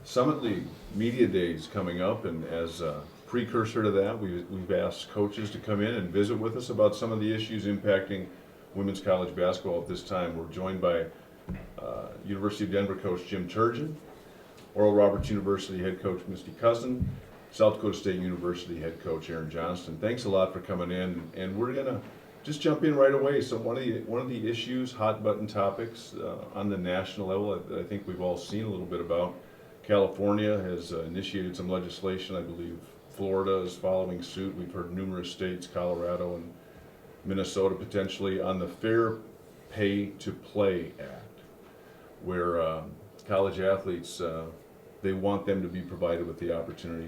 Summit League Media Days coming up, and as a precursor to that, we've asked coaches to come in and visit with us about some of the issues impacting women's college basketball at this time. We're joined by University of Denver coach Jim Turgeon, Oral Roberts University head coach Misti Cullen, South Dakota State University head coach Aaron Johnston. Thanks a lot for coming in, and we're gonna just jump in right away. So one of the issues, hot button topics on the national level, I think we've all seen a little bit about. California has initiated some legislation. I believe Florida is following suit. We've heard numerous states, Colorado and Minnesota potentially, on the Fair Pay to Play Act, where college athletes, they want them to be provided with the opportunity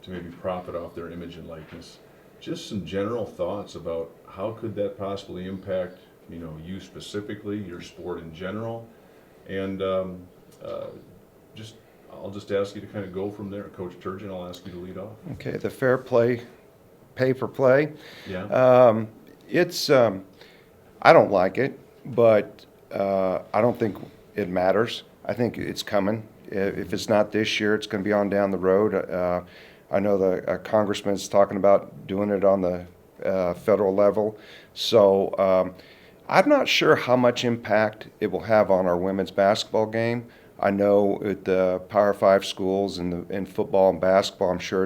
to maybe profit off their image and likeness. Just some general thoughts about how could that possibly impact, you specifically, your sport in general, and I'll just ask you to kind of go from there. Coach Turgeon, I'll ask you to lead off. Okay, the fair pay for play. Yeah. I don't like it, but I don't think it matters. I think it's coming. If it's not this year, it's going to be on down the road. I know the congressman's talking about doing it on the federal level. So I'm not sure how much impact it will have on our women's basketball game. I know at the Power 5 schools in football and basketball, I'm sure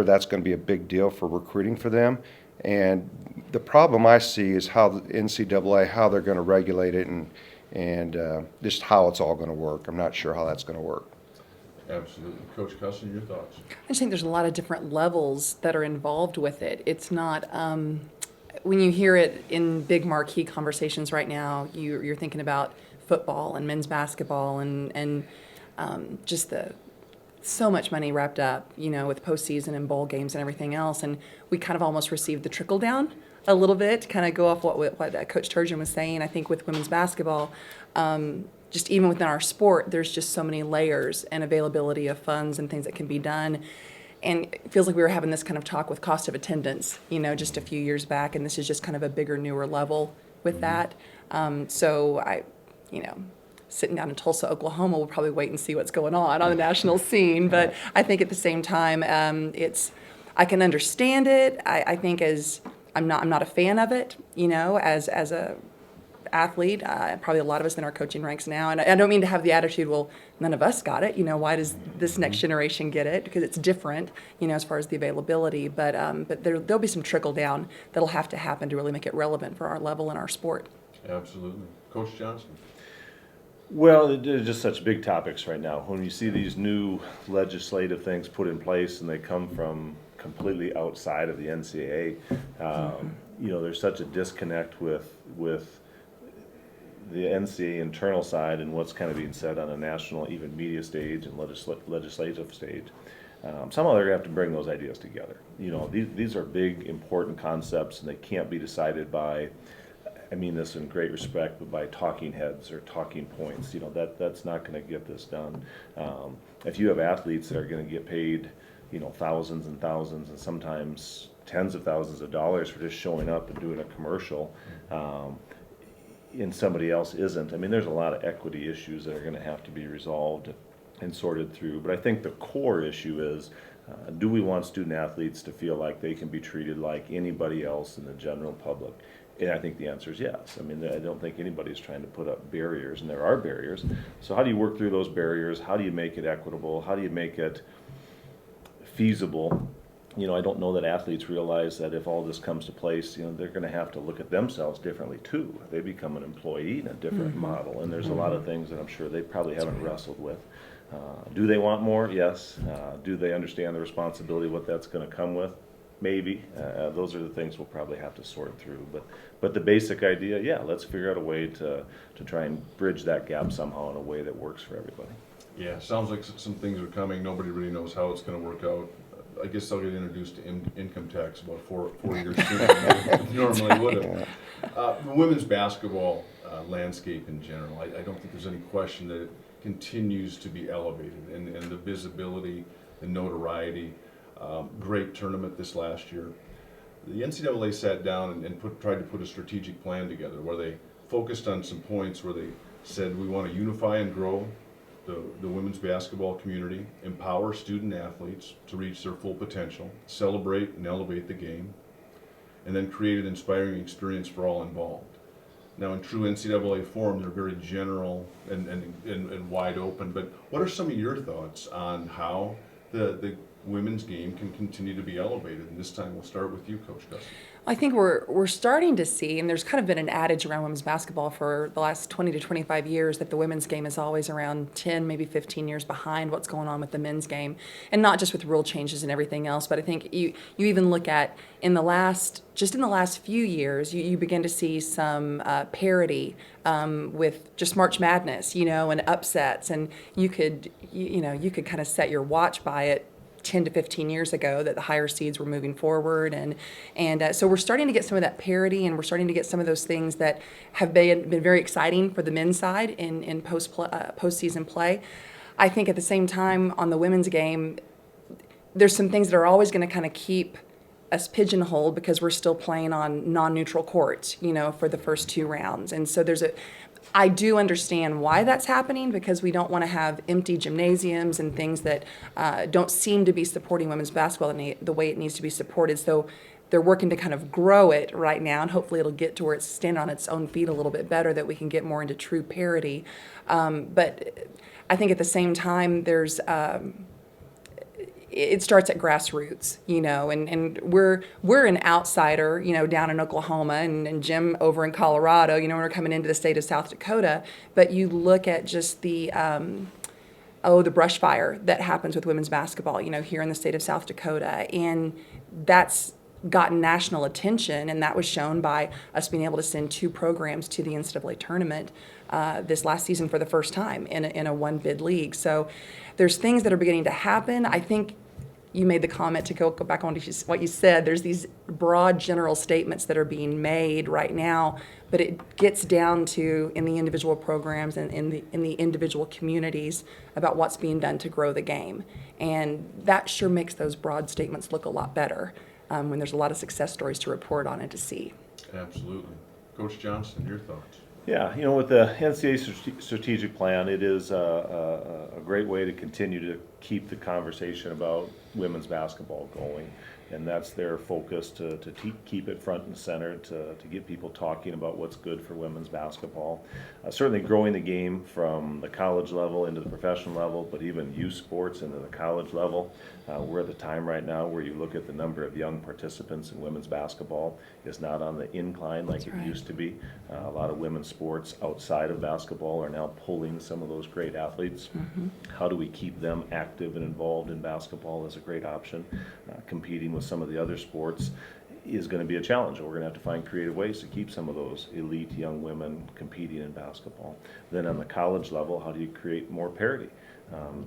that's going to be a big deal for recruiting for them. And the problem I see is how the NCAA, how they're going to regulate it and just how it's all going to work. I'm not sure how that's going to work. Absolutely. Coach Cullen, your thoughts? I just think there's a lot of different levels that are involved with it. It's not, when you hear it in big marquee conversations right now, you're thinking about football and men's basketball and just so much money wrapped up, with postseason and bowl games and everything else. And we kind of almost received the trickle down a little bit, to kind of go off what Coach Turgeon was saying. I think with women's basketball, just even within our sport, there's just so many layers and availability of funds and things that can be done. And it feels like we were having this kind of talk with cost of attendance, just a few years back, and this is just kind of a bigger, newer level with that. Sitting down in Tulsa, Oklahoma, we'll probably wait and see what's going on the national scene. But I think at the same time, I can understand it. I think I'm not a fan of it, as a athlete. Probably a lot of us in our coaching ranks now, and I don't mean to have the attitude, well, none of us got it. Why does this next generation get it? Because it's different, as far as the availability. But there'll be some trickle down that'll have to happen to really make it relevant for our level and our sport. Absolutely. Coach Johnston? Well, they're just such big topics right now. When you see these new legislative things put in place and they come from completely outside of the NCAA, there's such a disconnect with the NCAA internal side and what's kind of being said on a national, even media stage and legislative stage. Somehow they're going to have to bring those ideas together. These are big, important concepts, and they can't be decided by, I mean this in great respect, but by talking heads or talking points. That's not going to get this done. If you have athletes that are going to get paid, thousands and thousands and sometimes tens of thousands of dollars for just showing up and doing a commercial, and somebody else isn't, I mean, there's a lot of equity issues that are going to have to be resolved and sorted through. But I think the core issue is, do we want student athletes to feel like they can be treated like anybody else in the general public? And I think the answer is yes. I mean, I don't think anybody's trying to put up barriers, and there are barriers. So how do you work through those barriers? How do you make it equitable? How do you make it feasible? I don't know that athletes realize that if all this comes to place, they're going to have to look at themselves differently too. They become an employee in a different model, and there's a lot of things that I'm sure they probably haven't wrestled with. Do they want more? Yes. Do they understand the responsibility, what that's going to come with? Maybe. Those are the things we'll probably have to sort through. But the basic idea, yeah, let's figure out a way to try and bridge that gap somehow in a way that works for everybody. Yeah, sounds like some things are coming. Nobody really knows how it's going to work out. I guess I'll get introduced to income tax about four years sooner than I normally would have. The women's basketball landscape in general, I don't think there's any question that it continues to be elevated, and the visibility, the notoriety. Great tournament this last year. The NCAA sat down and tried to put a strategic plan together where they focused on some points where they said we want to unify and grow the women's basketball community, empower student athletes to reach their full potential, celebrate and elevate the game, and then create an inspiring experience for all involved. Now, in true NCAA form, they're very general and wide open, but what are some of your thoughts on how the women's game can continue to be elevated? And this time we'll start with you, Coach Gussie. I think we're starting to see, and there's kind of been an adage around women's basketball for the last 20 to 25 years that the women's game is always around 10, maybe 15 years behind what's going on with the men's game, and not just with rule changes and everything else. But I think you even look at in the last few years, you begin to see some parity with just March Madness, and upsets, and you could kind of set your watch by it 10 to 15 years ago that the higher seeds were moving forward, and so we're starting to get some of that parity, and we're starting to get some of those things that have been very exciting for the men's side in postseason play. I think at the same time on the women's game, there's some things that are always going to kind of keep us pigeonholed because we're still playing on non-neutral courts, for the first two rounds, and so I do understand why that's happening, because we don't want to have empty gymnasiums and things that don't seem to be supporting women's basketball in the way it needs to be supported. So they're working to kind of grow it right now, and hopefully it'll get to where it's standing on its own feet a little bit better, that we can get more into true parity. But I think at the same time, there's it starts at grassroots, and we're an outsider, down in Oklahoma, and Jim over in Colorado, we're coming into the state of South Dakota. But you look at just the brush fire that happens with women's basketball, here in the state of South Dakota, and that's gotten national attention, and that was shown by us being able to send 2 programs to the NCAA tournament this last season for the first time in a one-bid league. So there's things that are beginning to happen. I think you made the comment, to go back on to what you said, there's these broad general statements that are being made right now, but it gets down to in the individual programs and in the individual communities about what's being done to grow the game. And that sure makes those broad statements look a lot better when there's a lot of success stories to report on and to see. Absolutely. Coach Johnston, your thoughts? Yeah, with the NCAA strategic plan, it is a great way to continue to keep the conversation about women's basketball going. And that's their focus, to keep it front and center, to get people talking about what's good for women's basketball. Certainly growing the game from the college level into the professional level, but even youth sports into the college level. We're at the time right now where you look at the number of young participants in women's basketball is not on the incline like it used to be. A lot of women's sports outside of basketball are now pulling some of those great athletes. Mm-hmm. How do we keep them active and involved in basketball is a great option. Competing with some of the other sports is going to be a challenge. We're going to have to find creative ways to keep some of those elite young women competing in basketball. Then on the college level, how do you create more parity?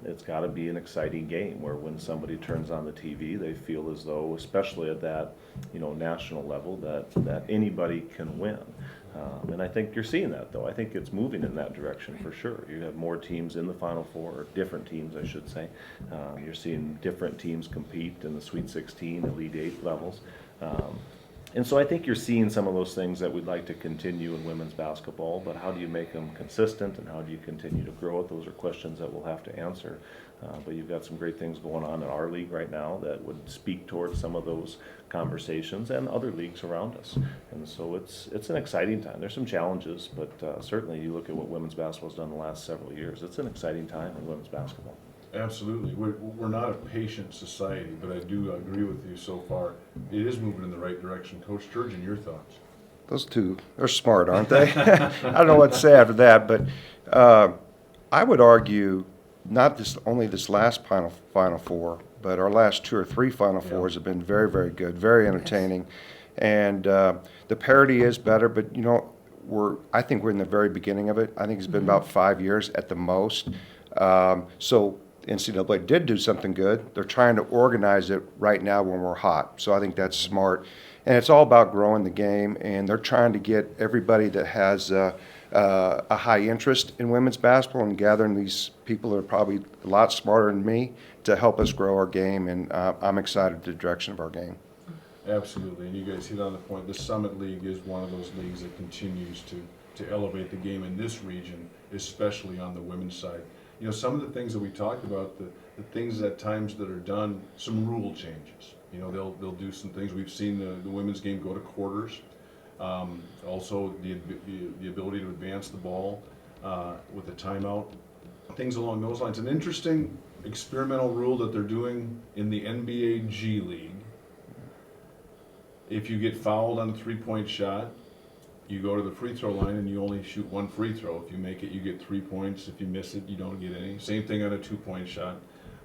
It's got to be an exciting game where when somebody turns on the TV, they feel as though, especially at that national level, that anybody can win. And I think you're seeing that, though. I think it's moving in that direction for sure. You have more teams in the Final Four, or different teams, I should say. You're seeing different teams compete in the Sweet 16, Elite 8 levels. And so I think you're seeing some of those things that we'd like to continue in women's basketball, but how do you make them consistent and how do you continue to grow it? Those are questions that we'll have to answer. But you've got some great things going on in our league right now that would speak towards some of those conversations and other leagues around us. And so it's an exciting time. There's some challenges, but certainly you look at what women's basketball has done the last several years. It's an exciting time in women's basketball. Absolutely. We're not a patient society, but I do agree with you so far. It is moving in the right direction. Coach Turgeon, your thoughts? Those two, they're smart, aren't they? I don't know what to say after that, but I would argue not only this last Final Four, but our last 2 or 3 Final Fours have been very, very good, very entertaining. And the parity is better, but I think we're in the very beginning of it. I think it's been about 5 years at the most. So NCAA did do something good. They're trying to organize it right now when we're hot. So I think that's smart. And it's all about growing the game, and they're trying to get everybody that has a high interest in women's basketball and gathering these people that are probably a lot smarter than me to help us grow our game, and I'm excited to the direction of our game. Absolutely, and you guys hit on the point. The Summit League is one of those leagues that continues to elevate the game in this region, especially on the women's side. you know, some of the things that we talked about, the things at times that are done, some rule changes. You know, they'll do some things. We've seen the women's game go to quarters. Also, the ability to advance the ball with a timeout, things along those lines. An interesting experimental rule that they're doing in the NBA G League. If you get fouled on a three-point shot, you go to the free throw line and you only shoot one free throw. If you make it, you get 3 points. If you miss it, you don't get any. Same thing on a two-point shot.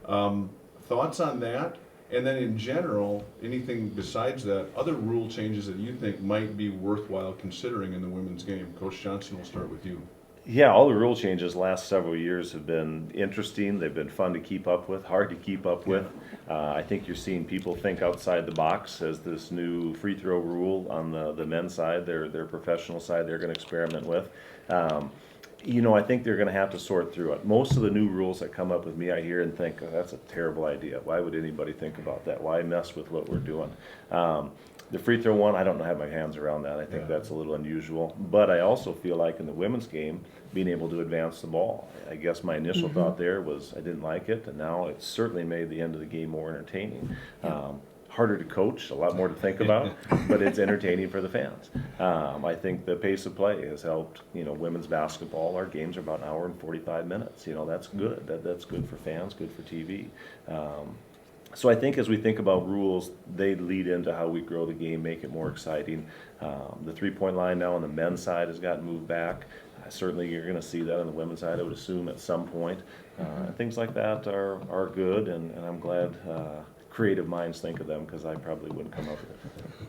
Thoughts on that? And then in general, anything besides that, other rule changes that you think might be worthwhile considering in the women's game? Coach Johnston, we'll start with you. Yeah, all the rule changes last several years have been interesting. They've been fun to keep up with, hard to keep up with. I think you're seeing people think outside the box as this new free throw rule on the men's side, their professional side, they're going to experiment with. You know, I think they're going to have to sort through it. Most of the new rules that come up with me, I hear and think, oh, that's a terrible idea. Why would anybody think about that? Why mess with what we're doing? The free throw one, I don't have my hands around that. I think that's a little unusual. But I also feel like in the women's game, being able to advance the ball. I guess my initial thought there was I didn't like it, and now it's certainly made the end of the game more entertaining. Harder to coach, a lot more to think about, but it's entertaining for the fans. I think the pace of play has helped, you know, women's basketball. Our games are about an hour and 45 minutes. You know, that's good. That's good for fans, good for TV. So I think as we think about rules, they lead into how we grow the game, make it more exciting. The three-point line now on the men's side has gotten moved back. Certainly you're going to see that on the women's side, I would assume, at some point. Things like that are good, and I'm glad creative minds think of them, because I probably wouldn't come up with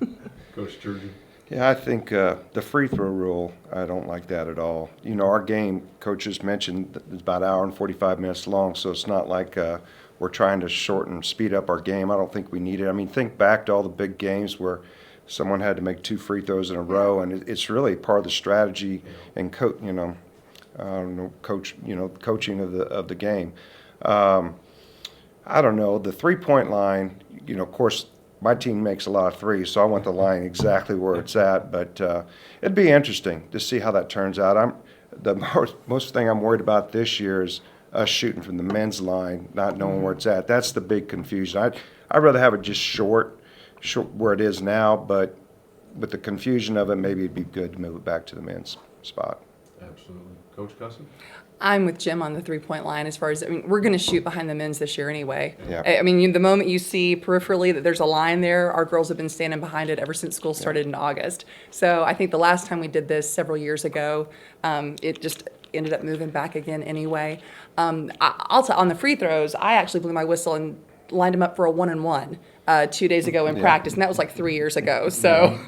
it. Coach Turgeon. Yeah, I think the free throw rule, I don't like that at all. You know, our game, coaches mentioned, is about an hour and 45 minutes long, so it's not like we're trying to shorten, speed up our game. I don't think we need it. I mean, think back to all the big games where someone had to make 2 free throws in a row, and it's really part of the strategy and coaching of the game. I don't know, the 3-point line. You know, of course, my team makes a lot of threes, so I want the line exactly where it's at. But it'd be interesting to see how that turns out. The most thing I'm worried about this year is us shooting from the men's line, not knowing where it's at. That's the big confusion. I'd rather have it just short where it is now, but with the confusion of it, maybe it'd be good to move it back to the men's spot. Absolutely. Coach Cussin? I'm with Jim on the 3-point line as far as, I mean, we're going to shoot behind the men's this year anyway. Yeah. I mean, the moment you see peripherally that there's a line there, our girls have been standing behind it ever since school started in August. So I think the last time we did this several years ago, it just ended up moving back again anyway. On the free throws, I actually blew my whistle and lined them up for a 1-and-1 2 days ago in practice, and that was like 3 years ago. So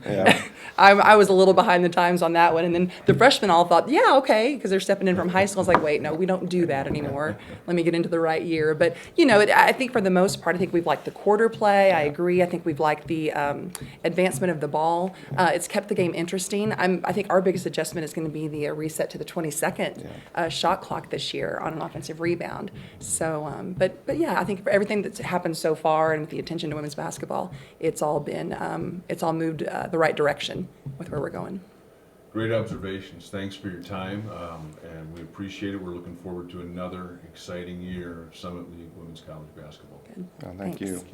I was a little behind the times on that one. And then the freshmen all thought, yeah, okay, because they're stepping in from high school. I was like, wait, no, we don't do that anymore. Let me get into the right year. But, you know, I think for the most part, I think we've liked the quarter play. I agree. I think we've liked the advancement of the ball. It's kept the game interesting. I think our biggest adjustment is going to be the reset to the 22nd shot clock this year on an offensive rebound. So, but yeah, I think for everything that's happened so far and with the attention to women's basketball, it's all moved the right direction with where we're going. Great observations. Thanks for your time, and we appreciate it. We're looking forward to another exciting year of Summit League Women's College Basketball. Good. Well, thank Thanks. you.